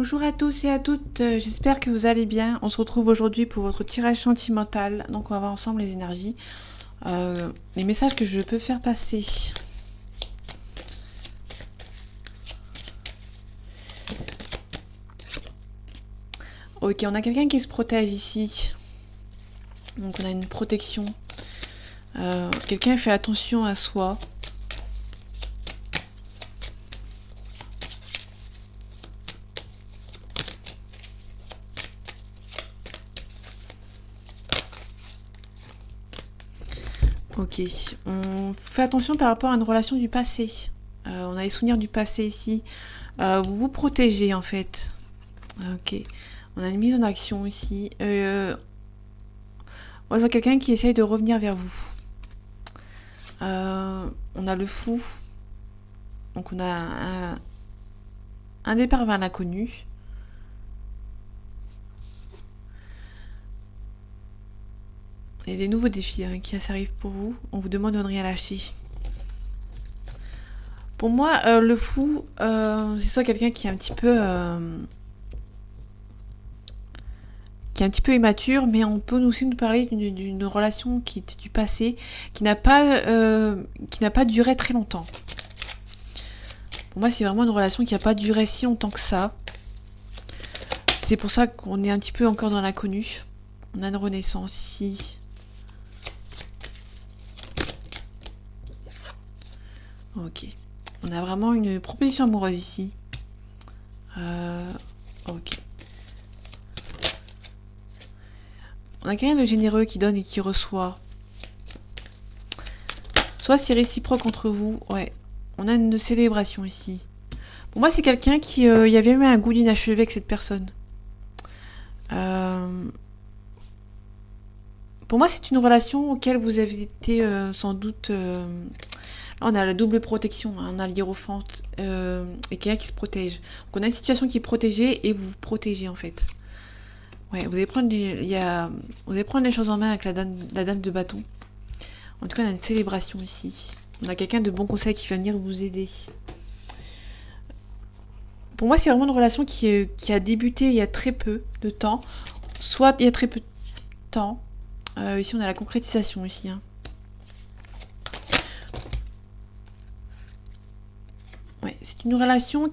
Bonjour à tous et à toutes, j'espère que vous allez bien. On se retrouve aujourd'hui pour votre tirage sentimental. Donc on va voir ensemble les énergies, les messages que je peux faire passer. Ok, on a quelqu'un qui se protège ici. Donc on a une protection. Quelqu'un fait attention à soi. Ok, on fait attention par rapport à une relation du passé. On a les souvenirs du passé ici. Vous vous protégez en fait. Ok, on a une mise en action ici. Moi je vois quelqu'un qui essaye de revenir vers vous. On a le fou. Donc on a un départ vers l'inconnu. Il y a des nouveaux défis qui s'arrivent pour vous. On vous demande de ne rien lâcher. Pour moi, le fou, c'est soit quelqu'un qui est un petit peu... qui est un petit peu immature, mais on peut aussi nous parler d'une relation qui était du passé, qui n'a pas duré très longtemps. Pour moi, c'est vraiment une relation qui n'a pas duré si longtemps que ça. C'est pour ça qu'on est un petit peu encore dans l'inconnu. On a une renaissance ici. Ok. On a vraiment une proposition amoureuse ici. Ok. On a quelqu'un de généreux qui donne et qui reçoit. Soit c'est réciproque entre vous. Ouais. On a une célébration ici. Pour moi, c'est quelqu'un qui... y avait eu un goût d'inachevé avec cette personne. Pour moi, c'est une relation auquel vous avez été sans doute... Là, on a la double protection. Hein. On a l'hiérophante et quelqu'un qui se protège. Donc, on a une situation qui est protégée et vous vous protégez, en fait. Ouais, vous allez prendre les choses en main avec la dame de bâton. En tout cas, on a une célébration ici. On a quelqu'un de bon conseil qui va venir vous aider. Pour moi, c'est vraiment une relation qui a débuté il y a très peu de temps. Soit il y a très peu de temps. Ici, on a la concrétisation ici. Hein. Ouais, c'est une relation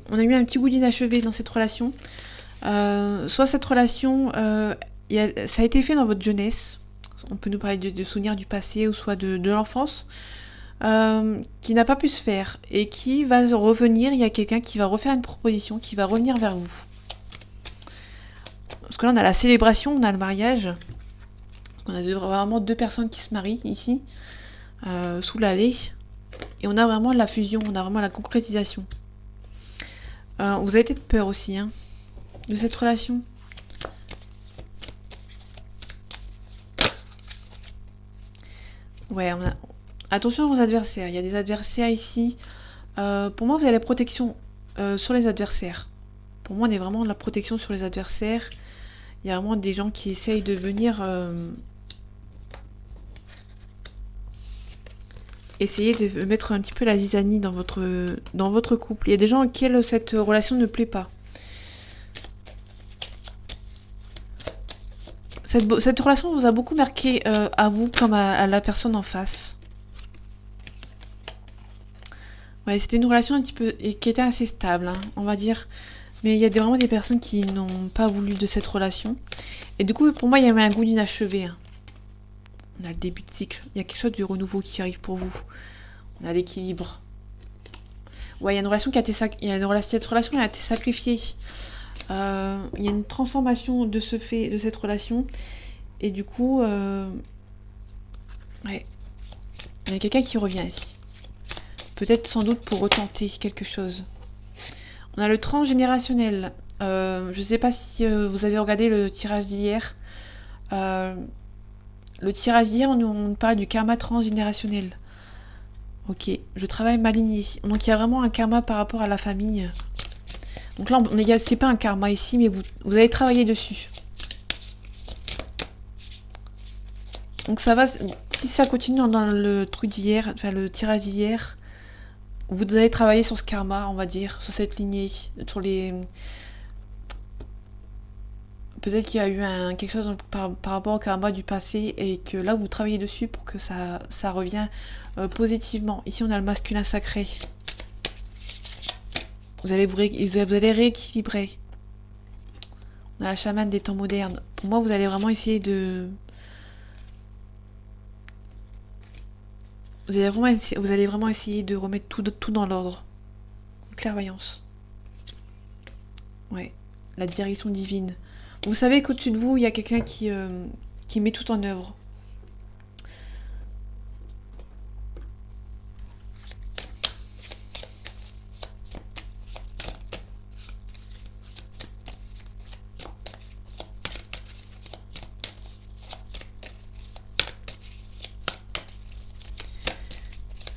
on a eu un petit goût d'inachevé dans cette relation. Soit cette relation, ça a été fait dans votre jeunesse. On peut nous parler de souvenirs du passé ou soit de l'enfance. Qui n'a pas pu se faire et qui va revenir. Il y a quelqu'un qui va refaire une proposition, qui va revenir vers vous. Parce que là, on a la célébration, on a le mariage. On a vraiment deux personnes qui se marient ici, sous l'allée. Et on a vraiment la fusion, on a vraiment la concrétisation. Vous avez peut-être peur aussi de cette relation. Ouais, attention aux adversaires. Il y a des adversaires ici. Pour moi, vous avez la protection sur les adversaires. Pour moi, on est vraiment de la protection sur les adversaires. Il y a vraiment des gens qui essayent de venir essayer de mettre un petit peu la zizanie dans votre couple. Il y a des gens auxquels cette relation ne plaît pas. Cette relation vous a beaucoup marqué à vous comme à la personne en face. Ouais, c'était une relation un petit peu qui était assez stable, on va dire. Mais il y a vraiment des personnes qui n'ont pas voulu de cette relation. Et du coup, pour moi, il y avait un goût d'inachevé. On a le début de cycle. Il y a quelque chose de renouveau qui arrive pour vous. On a l'équilibre. Ouais, il y a une relation cette relation a été sacrifiée. Il y a une transformation de cette relation. Et du coup, ouais. Il y a quelqu'un qui revient ici. Peut-être sans doute pour retenter quelque chose. On a le transgénérationnel. Je ne sais pas si vous avez regardé le tirage d'hier. Le tirage d'hier, on parle du karma transgénérationnel. Ok, je travaille ma lignée. Donc il y a vraiment un karma par rapport à la famille. Donc là, c'est pas un karma ici, mais vous allez travailler dessus. Donc ça va, si ça continue dans le truc d'hier, enfin le tirage d'hier, vous allez travailler sur ce karma, on va dire, sur cette lignée, sur les Peut-être qu'il y a eu quelque chose par rapport au karma du passé et que là vous travaillez dessus pour que ça revienne positivement. Ici on a le masculin sacré. Vous allez rééquilibrer. On a la chamane des temps modernes. Pour moi vous allez vraiment essayer de... Vous allez vraiment essayer de remettre tout dans l'ordre. Clairvoyance. Ouais. La direction divine. Vous savez qu'au-dessus de vous, il y a quelqu'un qui met tout en œuvre.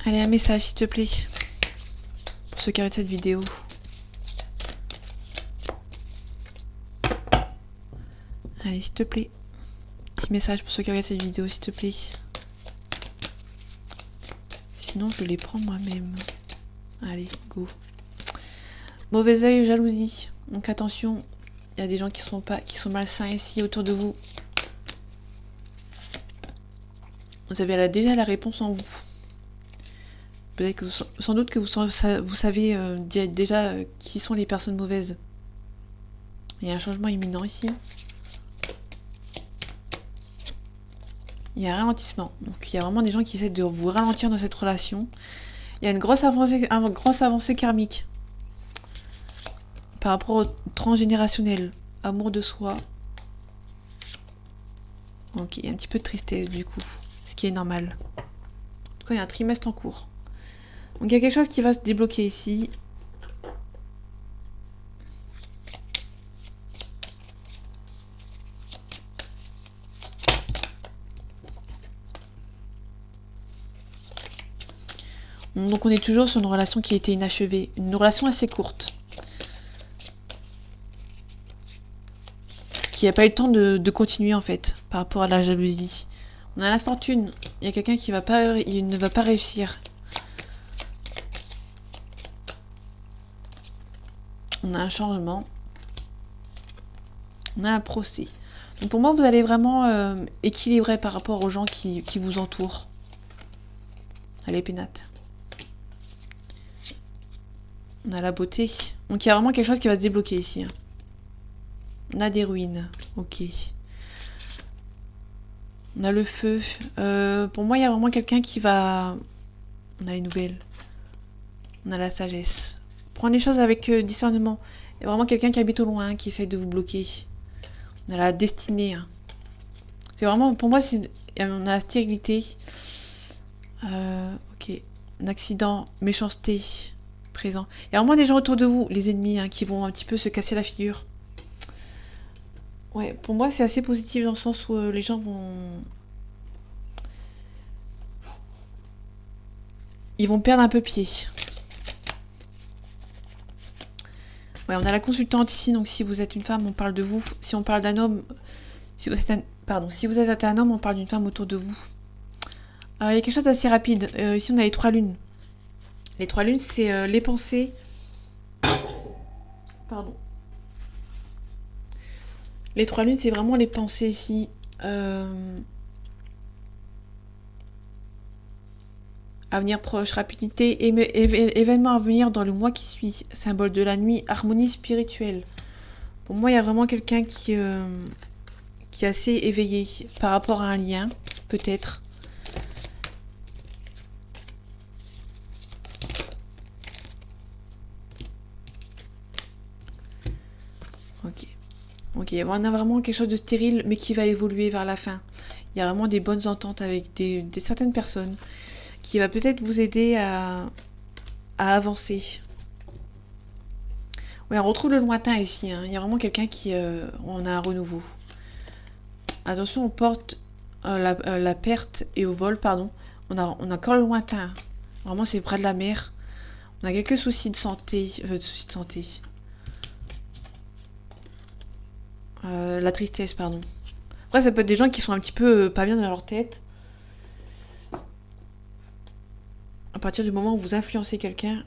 Allez, un message, s'il te plaît. Pour ceux qui arrêtent cette vidéo. Allez, s'il te plaît. Petit message pour ceux qui regardent cette vidéo, s'il te plaît. Sinon, je les prends moi-même. Allez, go. Mauvais œil, jalousie. Donc attention, il y a des gens qui sont malsains ici autour de vous. Vous avez déjà la réponse en vous. Peut-être que sans doute que vous savez déjà qui sont les personnes mauvaises. Il y a un changement imminent ici. Il y a un ralentissement. Donc il y a vraiment des gens qui essaient de vous ralentir dans cette relation. Il y a une grosse avancée karmique. Par rapport au transgénérationnel. Amour de soi. Ok, il y a un petit peu de tristesse du coup. Ce qui est normal. En tout cas, il y a un trimestre en cours. Donc il y a quelque chose qui va se débloquer ici. Donc on est toujours sur une relation qui a été inachevée. Une relation assez courte. Qui n'a pas eu le temps de continuer en fait. Par rapport à la jalousie. On a la fortune. Il y a quelqu'un qui ne va pas réussir. On a un changement. On a un procès. Donc pour moi, vous allez vraiment équilibrer par rapport aux gens qui vous entourent. Allez, pénate. On a la beauté. Donc il y a vraiment quelque chose qui va se débloquer ici. On a des ruines. Ok. On a le feu. Pour moi, il y a vraiment quelqu'un qui va... On a les nouvelles. On a la sagesse. Prendre les choses avec discernement. Il y a vraiment quelqu'un qui habite au loin, qui essaye de vous bloquer. On a la destinée. C'est vraiment... Pour moi, on a la stérilité. Ok. Un accident. Méchanceté. Présent. Il y a vraiment des gens autour de vous, les ennemis, qui vont un petit peu se casser la figure. Ouais, pour moi, c'est assez positif dans le sens où les gens vont... Ils vont perdre un peu pied. Ouais, on a la consultante ici, donc si vous êtes une femme, on parle de vous. Si on parle d'un homme... Si vous êtes un homme, on parle d'une femme autour de vous. Il y a quelque chose d'assez rapide. Ici, on a les 3 lunes. Les 3 lunes, c'est les pensées... Pardon. Les 3 lunes, c'est vraiment les pensées ici. Avenir proche, rapidité, événement à venir dans le mois qui suit. Symbole de la nuit, harmonie spirituelle. Pour moi, il y a vraiment quelqu'un qui est assez éveillé par rapport à un lien, peut-être. Ok. Ok, on a vraiment quelque chose de stérile, mais qui va évoluer vers la fin. Il y a vraiment des bonnes ententes avec certaines personnes qui va peut-être vous aider à avancer. Ouais, on retrouve le lointain ici. Il y a vraiment quelqu'un qui... on a un renouveau. Attention, on porte la perte et au vol, pardon. On a encore le lointain. Vraiment, c'est près de la mer. On a quelques soucis de santé. La tristesse, pardon. Après, ça peut être des gens qui sont un petit peu pas bien dans leur tête. À partir du moment où vous influencez quelqu'un.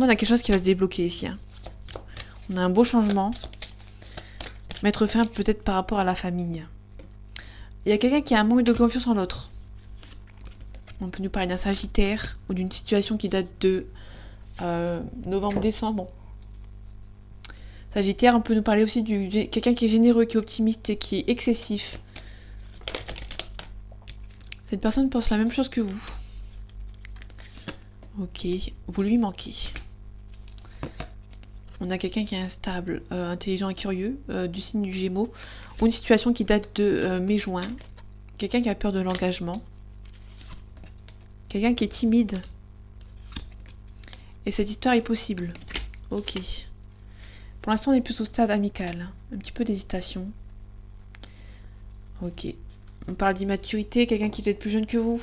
moi, on a quelque chose qui va se débloquer ici. Hein. On a un beau changement. Mettre fin peut-être par rapport à la famille. Il y a quelqu'un qui a un manque de confiance en l'autre. On peut nous parler d'un Sagittaire ou d'une situation qui date de novembre-décembre. Sagittaire, on peut nous parler aussi de quelqu'un qui est généreux, qui est optimiste et qui est excessif. Cette personne pense la même chose que vous. Ok, vous lui manquez. On a quelqu'un qui est instable, intelligent et curieux, du signe du Gémeaux, ou une situation qui date de mai-juin. Quelqu'un qui a peur de l'engagement. Quelqu'un qui est timide. Et cette histoire est possible. Ok. Pour l'instant, on est plus au stade amical. Un petit peu d'hésitation. Ok. On parle d'immaturité, quelqu'un qui est peut-être plus jeune que vous.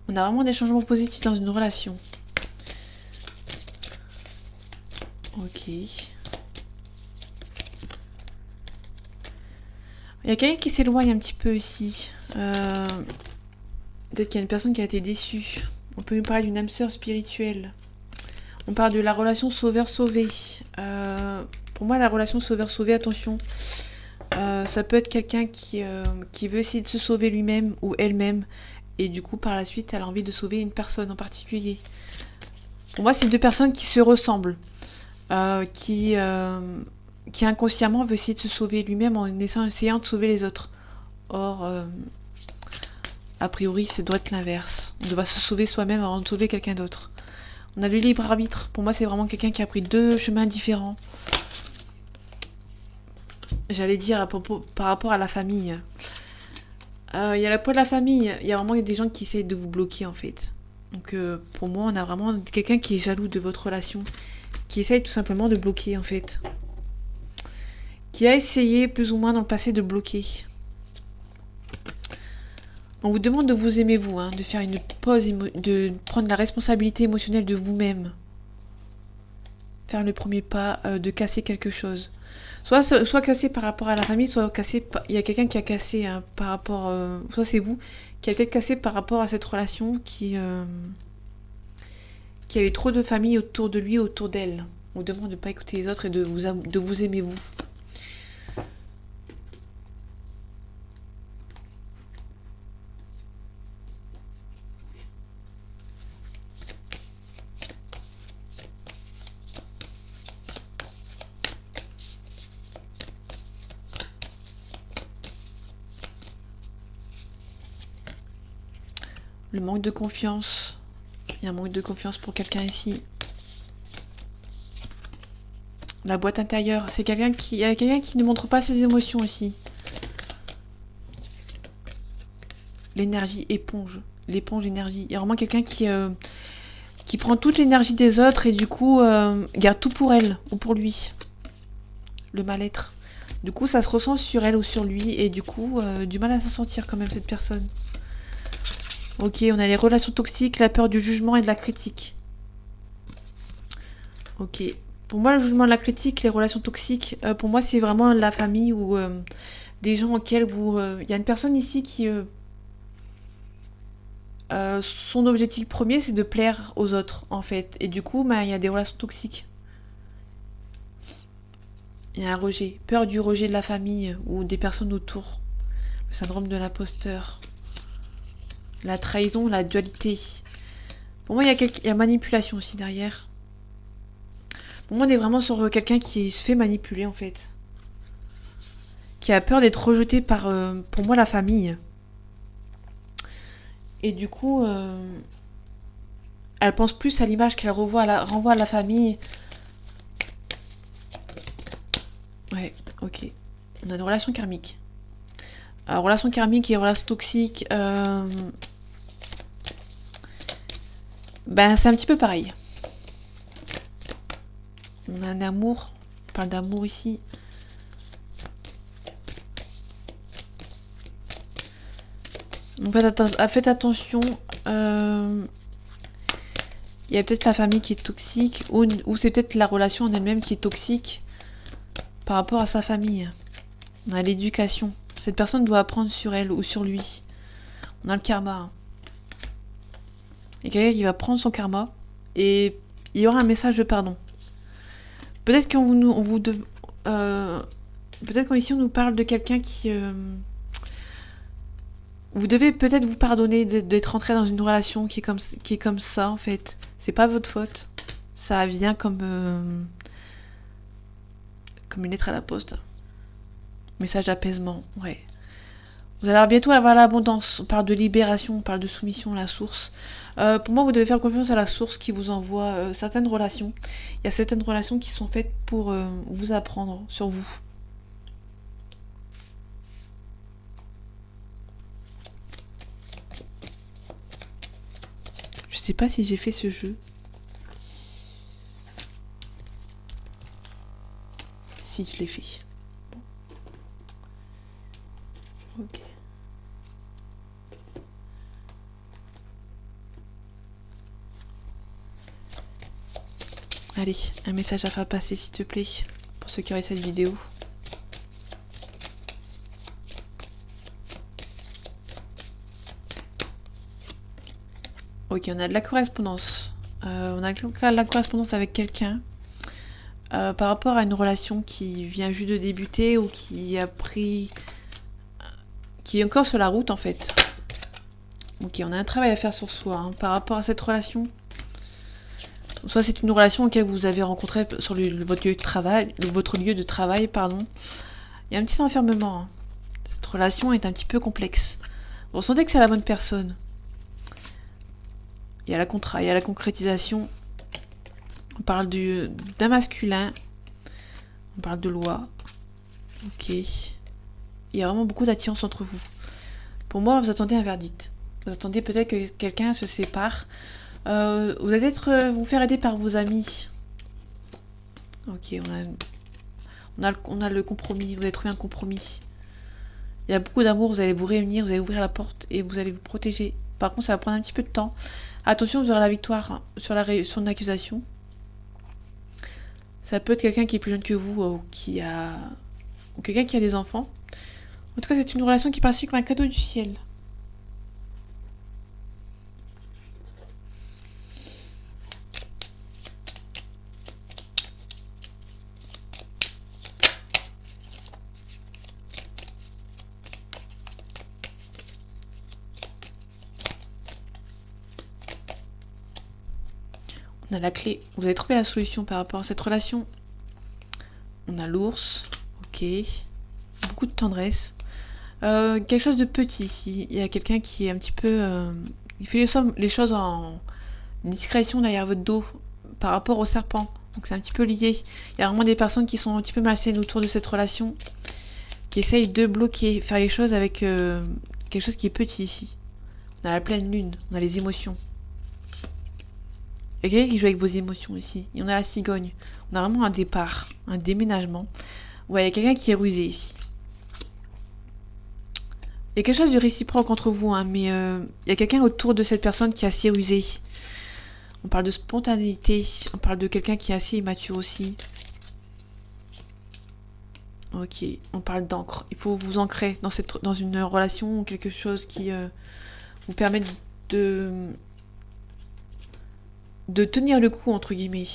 On a vraiment des changements positifs dans une relation. Ok. Il y a quelqu'un qui s'éloigne un petit peu ici. Peut-être qu'il y a une personne qui a été déçue. On peut nous parler d'une âme sœur spirituelle. On parle de la relation sauveur-sauvé. Pour moi, la relation sauveur-sauvé, attention. Ça peut être quelqu'un qui veut essayer de se sauver lui-même ou elle-même. Et du coup, par la suite, elle a envie de sauver une personne en particulier. Pour moi, c'est deux personnes qui se ressemblent. Qui inconsciemment veut essayer de se sauver lui-même en essayant de sauver les autres. Or, a priori, ça doit être l'inverse. On doit se sauver soi-même avant de sauver quelqu'un d'autre. On a le libre arbitre. Pour moi, c'est vraiment quelqu'un qui a pris deux chemins différents. J'allais dire par rapport à la famille. Il y a la poids de la famille. Il y a vraiment des gens qui essayent de vous bloquer, en fait. Donc, pour moi, on a vraiment quelqu'un qui est jaloux de votre relation. Qui essaye tout simplement de bloquer, en fait. Qui a essayé, plus ou moins, dans le passé, de bloquer. On vous demande de vous aimer, vous, hein, de faire une pause, de prendre la responsabilité émotionnelle de vous-même. Faire le premier pas, de casser quelque chose. Soit cassé par rapport à la famille, soit cassé. Il y a quelqu'un qui a cassé hein, par rapport. Soit c'est vous qui a peut-être cassé par rapport à cette relation qui avait trop de famille autour de lui, autour d'elle. On vous demande de ne pas écouter les autres et de vous aimer vous. Le manque de confiance. Il y a un manque de confiance pour quelqu'un ici. La boîte intérieure. Il y a quelqu'un qui ne montre pas ses émotions ici. L'énergie éponge. L'éponge énergie. Il y a vraiment quelqu'un qui prend toute l'énergie des autres et du coup garde tout pour elle ou pour lui. Le mal-être. Du coup, ça se ressent sur elle ou sur lui et du coup, du mal à s'en sortir quand même cette personne. Ok, on a les relations toxiques, la peur du jugement et de la critique. Ok. Pour moi, le jugement et la critique, les relations toxiques, pour moi, c'est vraiment la famille ou des gens auxquels vous... Il y a une personne ici qui... son objectif premier, c'est de plaire aux autres, en fait. Et du coup, il y a des relations toxiques. Il y a un rejet. Peur du rejet de la famille ou des personnes autour. Le syndrome de l'imposteur. La trahison, la dualité. Pour moi, il y a manipulation aussi derrière. Pour moi, on est vraiment sur quelqu'un qui se fait manipuler, en fait. Qui a peur d'être rejeté par, pour moi, la famille. Et du coup, elle pense plus à l'image qu'elle renvoie à la famille. Ouais, ok. On a une relation karmique. Alors, relation karmique et relation toxique... Ben, c'est un petit peu pareil. On a un amour. On parle d'amour ici. Donc, faites attention. Il y a peut-être la famille qui est toxique, ou c'est peut-être la relation en elle-même qui est toxique par rapport à sa famille. On a l'éducation. Cette personne doit apprendre sur elle ou sur lui. On a le karma. Il y a quelqu'un qui va prendre son karma et il y aura un message de pardon. Peut-être peut-être qu'ici on nous parle de quelqu'un qui... vous devez peut-être vous pardonner d'être rentré dans une relation qui est comme ça en fait. C'est pas votre faute. Ça vient comme une lettre à la poste. Message d'apaisement, ouais. Vous allez bientôt avoir l'abondance. On parle de libération, on parle de soumission à la source. Pour moi, vous devez faire confiance à la source qui vous envoie certaines relations. Il y a certaines relations qui sont faites pour vous apprendre sur vous. Je sais pas si j'ai fait ce jeu. Si, je l'ai fait. Bon. Ok. Allez, un message à faire passer s'il te plaît, pour ceux qui auraient cette vidéo. Ok, on a de la correspondance. On a de la correspondance avec quelqu'un par rapport à une relation qui vient juste de débuter ou qui est encore sur la route en fait. Ok, on a un travail à faire sur soi par rapport à cette relation. Soit c'est une relation auquel vous avez rencontré sur votre lieu de travail, pardon. Il y a un petit enfermement. Cette relation est un petit peu complexe. Vous ressentez que c'est la bonne personne. Il y a la concrétisation. On parle d'un masculin. On parle de loi. Ok. Il y a vraiment beaucoup d'attirance entre vous. Pour moi, vous attendez un verdict. Vous attendez peut-être que quelqu'un se sépare. Vous allez vous faire aider par vos amis. Ok, on a le compromis. Vous allez trouver un compromis. Il y a beaucoup d'amour. Vous allez vous réunir. Vous allez ouvrir la porte et vous allez vous protéger. Par contre, ça va prendre un petit peu de temps. Attention, vous aurez la victoire sur une accusation. Ça peut être quelqu'un qui est plus jeune que vous ou quelqu'un qui a des enfants. En tout cas, c'est une relation qui est perçue comme un cadeau du ciel. On a la clé. Vous avez trouvé la solution par rapport à cette relation. On a l'ours. Ok. Beaucoup de tendresse. Quelque chose de petit ici. Il y a quelqu'un qui est un petit peu... il fait les choses en discrétion derrière votre dos par rapport au serpent. Donc c'est un petit peu lié. Il y a vraiment des personnes qui sont un petit peu malsaines autour de cette relation. Qui essayent de bloquer, faire les choses avec quelque chose qui est petit ici. On a la pleine lune. On a les émotions. Il y a quelqu'un qui joue avec vos émotions ici. Et on a la cigogne. On a vraiment un départ, un déménagement. Ouais, il y a quelqu'un qui est rusé ici. Il y a quelque chose de réciproque entre vous, hein, mais il y a quelqu'un autour de cette personne qui est assez rusé. On parle de spontanéité. On parle de quelqu'un qui est assez immature aussi. Ok, on parle d'encre. Il faut vous ancrer dans une relation ou quelque chose qui vous permet de tenir le coup, entre guillemets.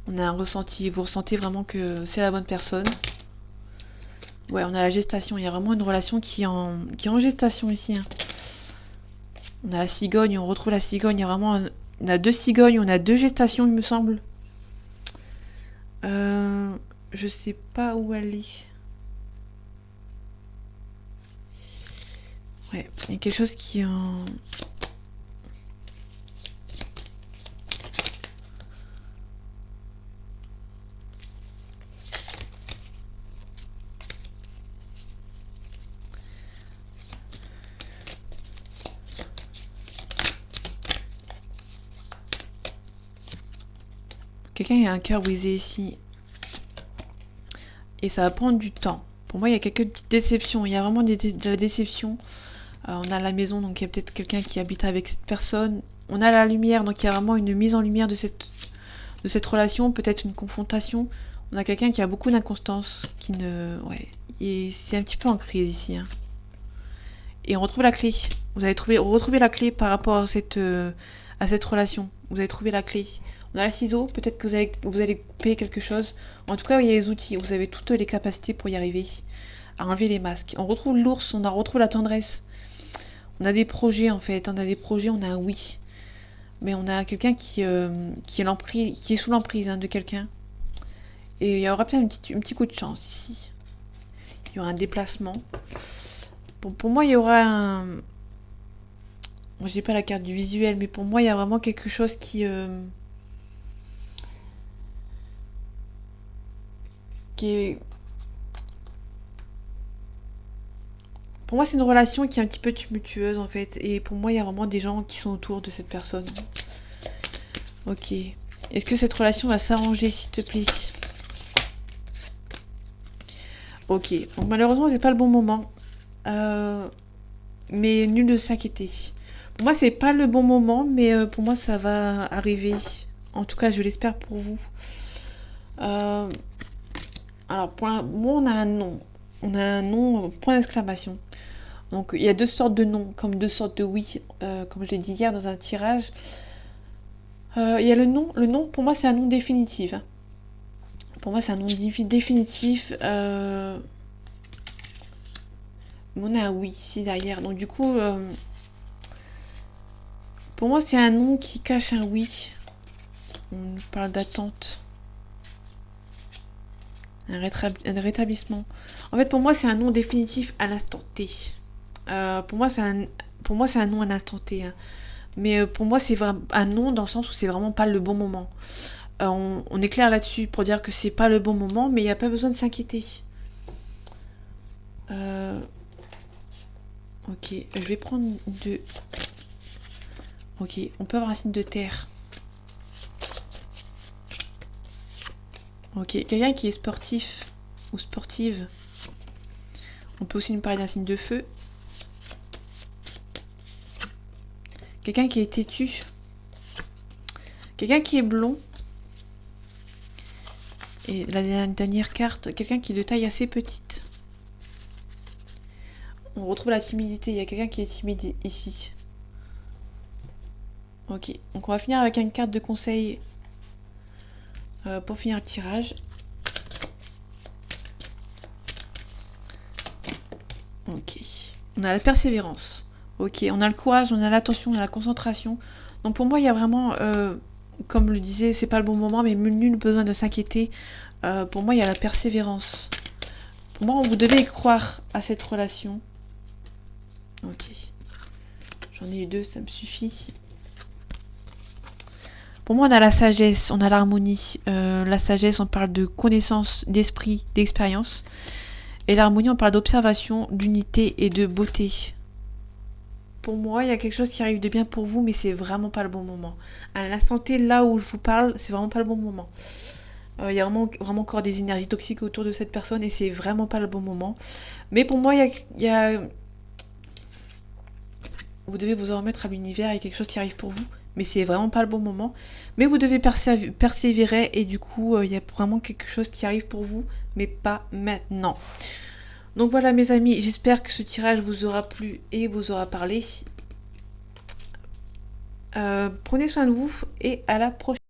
On a un ressenti, vous ressentez vraiment que c'est la bonne personne. Ouais, on a la gestation, il y a vraiment une relation qui est en gestation ici. Hein. On a la cigogne, on retrouve la cigogne, il y a vraiment... On a 2 cigognes, on a 2 gestations, il me semble. Je sais pas où elle est. Ouais, il y a quelque chose qui est en... Quelqu'un a un cœur brisé ici. Et ça va prendre du temps. Pour moi, il y a quelques petites déceptions. Il y a vraiment de la déception. On a la maison, donc il y a peut-être quelqu'un qui habite avec cette personne. On a la lumière, donc il y a vraiment une mise en lumière de cette relation, peut-être une confrontation. On a quelqu'un qui a beaucoup d'inconstance, qui ne... Ouais, et c'est un petit peu en crise ici. Hein. Et on retrouve la clé. Vous avez retrouvé la clé par rapport à cette relation. Vous avez trouvé la clé. On a la ciseau, peut-être que vous allez couper quelque chose. En tout cas, il y a les outils. Vous avez toutes les capacités pour y arriver. À enlever les masques. On retrouve l'ours, on retrouve la tendresse. On a des projets en fait. On a des projets, on a un oui. Mais on a quelqu'un qui est sous l'emprise de quelqu'un. Et il y aura peut-être un petit coup de chance ici. Il y aura un déplacement. Bon, pour moi, il y aura un... Moi, j'ai pas la carte du visuel, mais pour moi, il y a vraiment quelque chose qui est... Pour moi, c'est une relation qui est un petit peu tumultueuse, en fait. Et pour moi, il y a vraiment des gens qui sont autour de cette personne. Ok. Est-ce que cette relation va s'arranger, s'il te plaît? Ok. Donc, malheureusement, c'est pas le bon moment. Mais nul de s'inquiéter. Pour moi, c'est pas le bon moment, mais pour moi, ça va arriver. En tout cas, je l'espère pour vous. Alors, moi, on a un nom. On a un nom, point d'exclamation. Donc, il y a deux sortes de noms, comme deux sortes de oui, comme je l'ai dit hier dans un tirage. Il y a le nom. Le nom, pour moi, c'est un nom définitif. Hein. Pour moi, c'est un nom définitif. On a un oui ici derrière. Donc, du coup, pour moi, c'est un nom qui cache un oui. On parle d'attente. Un rétablissement. En fait, pour moi, c'est un nom définitif à l'instant T. Pour moi, c'est un nom à l'instant T. Hein. Mais pour moi, c'est un nom dans le sens où c'est vraiment pas le bon moment. On est clair là-dessus pour dire que c'est pas le bon moment, mais il n'y a pas besoin de s'inquiéter. Ok, je vais prendre deux. Ok, on peut avoir un signe de terre. Ok, quelqu'un qui est sportif ou sportive. On peut aussi nous parler d'un signe de feu. Quelqu'un qui est têtu. Quelqu'un qui est blond. Et la dernière carte, quelqu'un qui est de taille assez petite. On retrouve la timidité. Il y a quelqu'un qui est timide ici. Ok, donc on va finir avec une carte de conseil pour finir le tirage. Ok, on a la persévérance. Ok, on a le courage, on a l'attention, on a la concentration. Donc pour moi, il y a vraiment, comme le disait, c'est pas le bon moment, mais nul besoin de s'inquiéter. Pour moi, il y a la persévérance. Pour moi, vous devez y croire à cette relation. Ok. J'en ai eu deux, ça me suffit. Pour moi, on a la sagesse, on a l'harmonie. La sagesse, on parle de connaissance, d'esprit, d'expérience. Et l'harmonie, on parle d'observation, d'unité et de beauté. Pour moi, il y a quelque chose qui arrive de bien pour vous, mais c'est vraiment pas le bon moment. À l'instant T, là où je vous parle, c'est vraiment pas le bon moment. Il y a vraiment encore des énergies toxiques autour de cette personne et c'est vraiment pas le bon moment. Mais pour moi, vous devez vous en remettre à l'univers, il y a quelque chose qui arrive pour vous, mais c'est vraiment pas le bon moment. Mais vous devez persévérer et du coup, il y a vraiment quelque chose qui arrive pour vous, mais pas maintenant. Donc voilà mes amis, j'espère que ce tirage vous aura plu et vous aura parlé. Prenez soin de vous et à la prochaine.